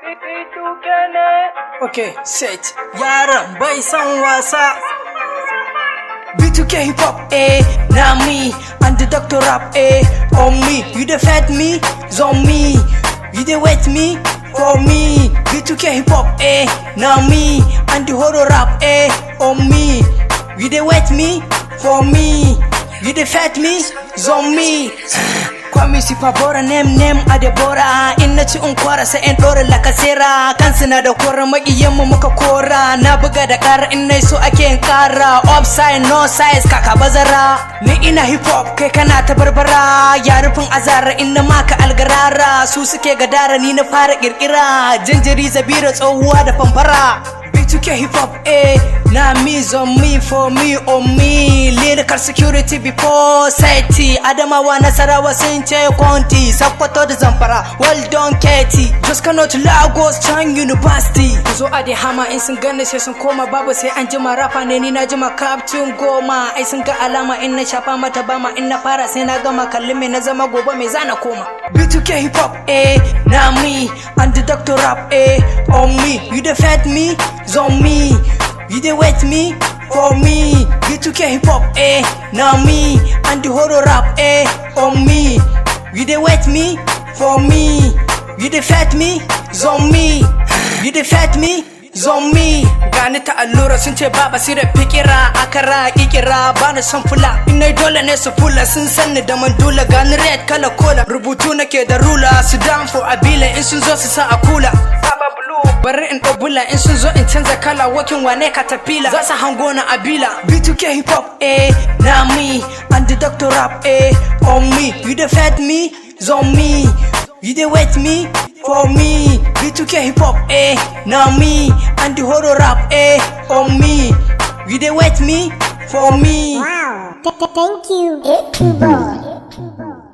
B2K ne. Okay, set. Yaran bai san wasa. B2K hip hop, namee, and the doctor rap, on me. You dey fed me, zone me. You dey wet me, for me. B2K hip hop, namee, and the horror rap, on me. You dey wet me, for me. You dey fed me, zone me. Kwami sifa bora name adebora in na ci in kwara sai in dora lakasera kansu na da kora makiyan mu muka kora na buga da kara in nai so ake in kara offside no size kaka bazara ni ina hip hop kai kana ta barbara ya rufin azara in na maka algarara su suke gadara ni na fara kirkira jinjiri zabira tsohuwa da fanfara B2K hip hop, namee's on me, for me, on me. Lyrical security before safety. Adamawa Nasarawa Sinche County, Sakwato de Zamfara. Well done, Katie. Just cannot Lagos Chang University. Kuzo ade hama in sun gane sai sun koma babu sai an jima rapa ne ni na jima captain goma. Ai sun ga alama in na shafa mata bama in na fara sai na gama kallin me na zama gobe me zana koma. B2K hip hop, namee, and the doctor rap, on me. You dey fed me, zone me. You dey wet me, for me. B2K hip hop, namee, and the horror rap, on me. You dey wet me, for me. You dey fed me, zone me. You dey fed me, zone me. Gani ta allura sun ce baba sire fikira akara kikira bana son fula inai dole ne su fula sun sanni da mandula gani red kala kola rubutu nake da rula su down for abila in sun zo su sa a kula baba blue bari in dobula in sun zo in canza kala wakin wane katapila za su hango na abila B2K hip hop namee and the doctor rap on me. You dey fed me, zone me. You dey wet me, for me. B2K hip hop, namee, and the horror rap, on me. You dey wet me, for me. Wow, thank you, boy.